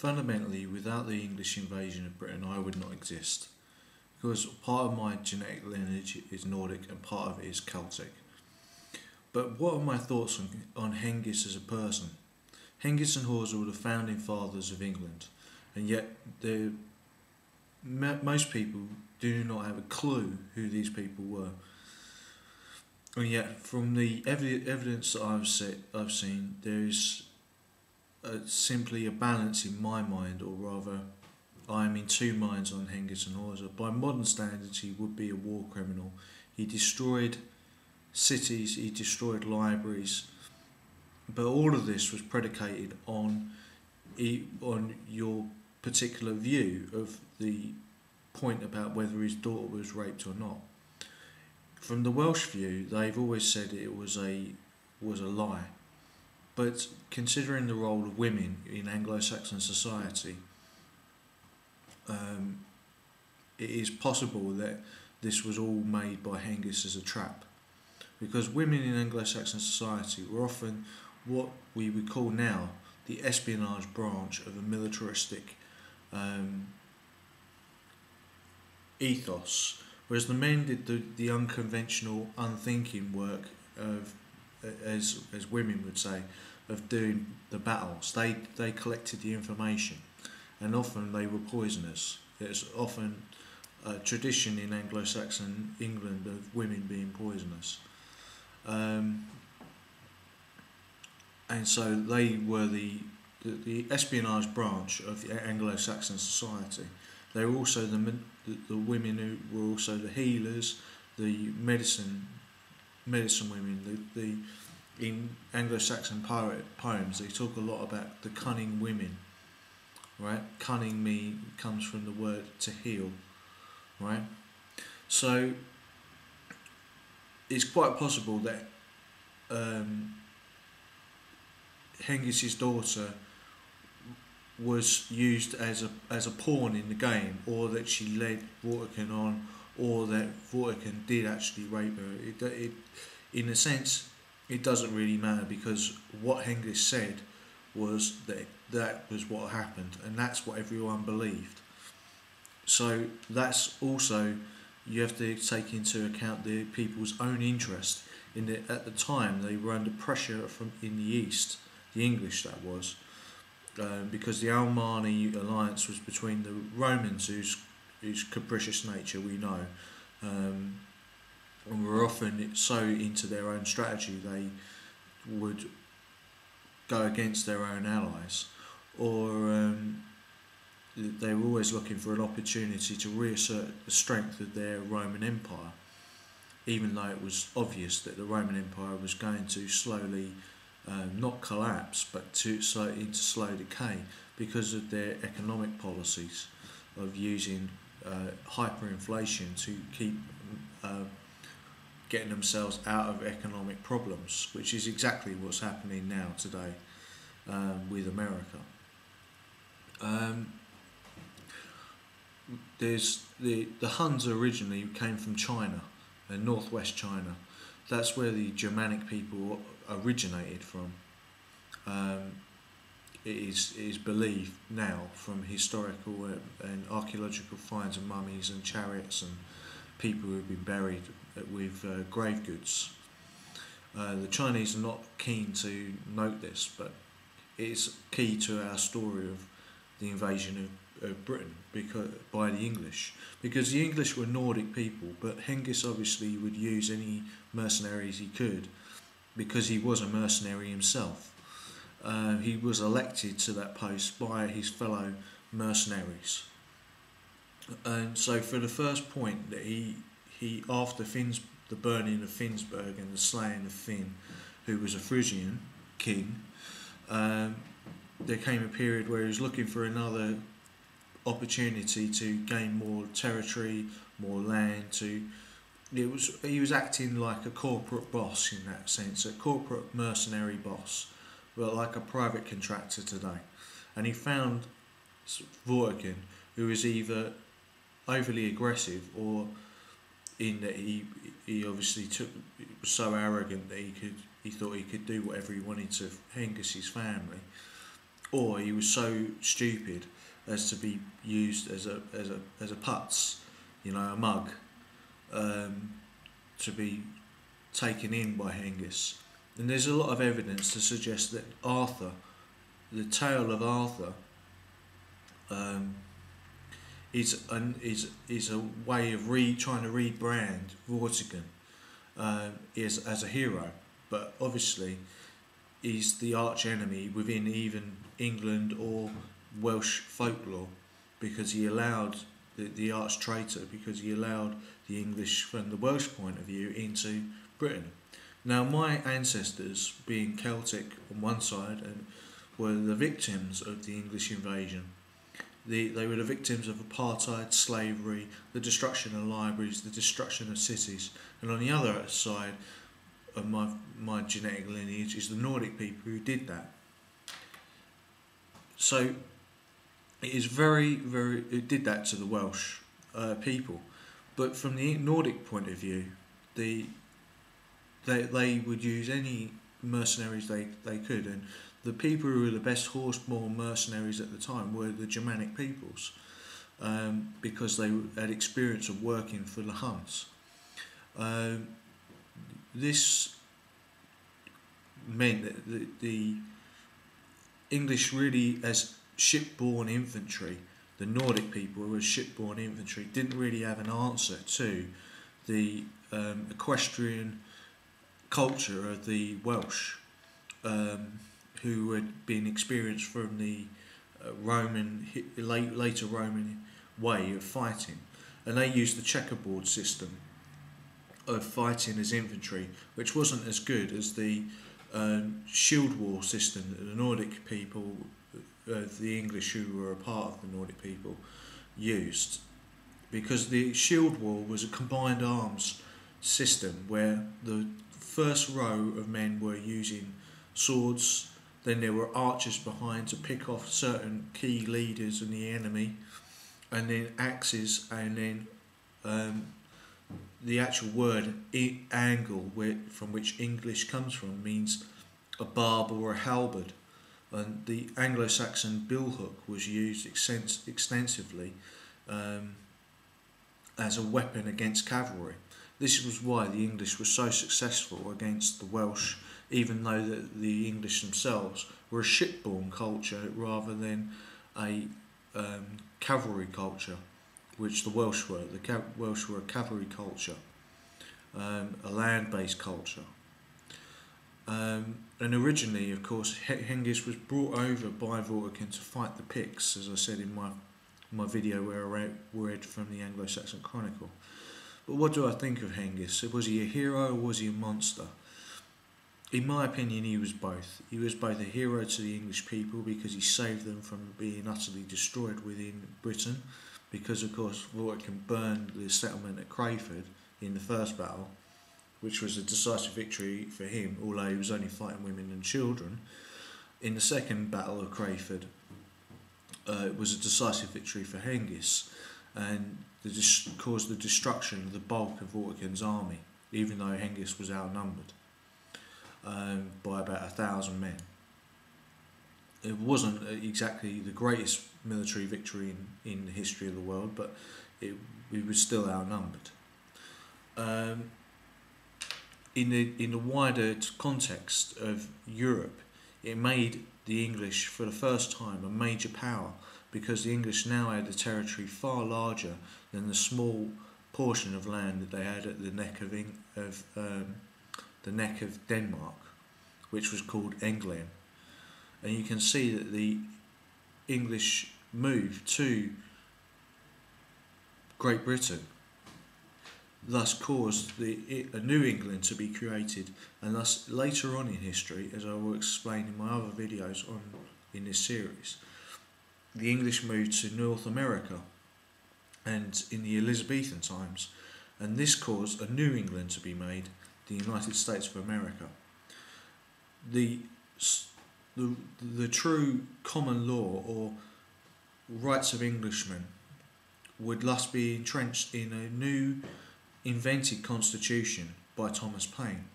fundamentally, without the English invasion of Britain, I would not exist. Because part of my genetic lineage is Nordic and part of it is Celtic. But what are my thoughts on Hengist as a person? Hengist and Horsa were the founding fathers of England, and yet most people do not have a clue who these people were. And yet, from the evidence that I've seen, there is simply a balance in my mind, or rather, I am in two minds on Hengist and Horsa. By modern standards, he would be a war criminal. He destroyed cities, he destroyed libraries, but all of this was predicated on your particular view of the point about whether his daughter was raped or not. From the Welsh view, they've always said it was a lie. But considering the role of women in Anglo-Saxon society, it is possible that this was all made by Hengist as a trap. Because women in Anglo-Saxon society were often what we would call now the espionage branch of a militaristic ethos, whereas the men did the unconventional, unthinking work of, as women would say, of doing the battles. They collected the information, and often they were poisonous. There's often a tradition in Anglo-Saxon England of women being poisonous. And so they were the espionage branch of the Anglo-Saxon society. They were also the women who were also the healers, the medicine women. In Anglo-Saxon poems, they talk a lot about the cunning women. Right, cunning comes from the word to heal. Right, so it's quite possible that Hengist's daughter was used as a pawn in the game, or that she led Vortigern on, or that Vortigern did actually rape her. In a sense, it doesn't really matter, because what Hengist said was that was what happened, and that's what everyone believed. So that's also, you have to take into account the people's own interest in that. At the time, they were under pressure from in the East, the English that was, because the Alemanni alliance was between the Romans, whose capricious nature we know, and were often so into their own strategy they would go against their own allies, or they were always looking for an opportunity to reassert the strength of their Roman Empire, even though it was obvious that the Roman Empire was going to slowly not collapse, but into slow decay because of their economic policies of using hyperinflation to keep getting themselves out of economic problems, which is exactly what's happening now today with America. There's the Huns originally came from China, northwest China. That's where the Germanic people originated from. It is believed now from historical and archaeological finds of mummies and chariots and people who have been buried with grave goods. The Chinese are not keen to note this, but it's key to our story of the invasion of Britain by the English, because the English were Nordic people, but Hengist obviously would use any mercenaries he could, because he was a mercenary himself. He was elected to that post by his fellow mercenaries, and so for the first point that he after the burning of Finnsburg and the slaying of Finn, who was a Frisian king, there came a period where he was looking for another opportunity to gain more territory, more land. He was acting like a corporate boss in that sense, a corporate mercenary boss, but like a private contractor today. And he found Vortigern, who was either overly aggressive, or in that he obviously was so arrogant that he thought he could do whatever he wanted to Hengist's family, or he was so stupid as to be used as a putz, you know, a mug, to be taken in by Hengist. And there's a lot of evidence to suggest that Arthur, the tale of Arthur, is a way of trying to rebrand Vortigern as a hero, but obviously he's the arch enemy within even England or Welsh folklore, because he allowed the arch traitor, because he allowed the English from the Welsh point of view into Britain. Now, my ancestors, being Celtic on one side, and were the victims of the English invasion. They were the victims of apartheid, slavery, the destruction of libraries, the destruction of cities. And on the other side of my genetic lineage is the Nordic people who did that. So it is it did that to the Welsh people. But from the Nordic point of view, they would use any mercenaries they could, and the people who were the best horseborne mercenaries at the time were the Germanic peoples, because they had experience of working for the Huns. This meant that the English really, as shipborne infantry, the Nordic people who were shipborne infantry, didn't really have an answer to the equestrian culture of the Welsh, who had been experienced from the later Roman way of fighting, and they used the checkerboard system of fighting as infantry, which wasn't as good as the shield wall system that the Nordic people, the English who were a part of the Nordic people, used, because the shield wall was a combined arms system where the first row of men were using swords, then there were archers behind to pick off certain key leaders in the enemy, and then axes, and then the actual word angle, from which English comes from, means a barb or a halberd, and the Anglo-Saxon billhook was used extensively as a weapon against cavalry. This was why the English were so successful against the Welsh, even though the English themselves were a shipborne culture rather than a cavalry culture, which the Welsh were. The Welsh were a cavalry culture, a land-based culture. And originally, of course, Hengist was brought over by Vortigern to fight the Picts, as I said in my video where I read from the Anglo-Saxon Chronicle. But what do I think of Hengist? Was he a hero or was he a monster? In my opinion, he was both. He was both a hero to the English people because he saved them from being utterly destroyed within Britain, because of course Vortigern burned the settlement at Crayford in the first battle, which was a decisive victory for him, although he was only fighting women and children. In the second battle of Crayford, it was a decisive victory for Hengist, and caused the destruction of the bulk of Vortigern's army, even though Hengist was outnumbered by about 1,000 men. It wasn't exactly the greatest military victory in the history of the world, but we were still outnumbered. In the wider context of Europe, it made the English for the first time a major power, because the English now had a territory far larger than the small portion of land that they had at the neck of Denmark, which was called England. And you can see that the English moved to Great Britain, thus caused a New England to be created, and thus later on in history, as I will explain in my other videos in this series, the English moved to North America and in the Elizabethan times, and this caused a New England to be made, the United States of America. The true common law or rights of Englishmen would thus be entrenched in a new invented constitution by Thomas Paine.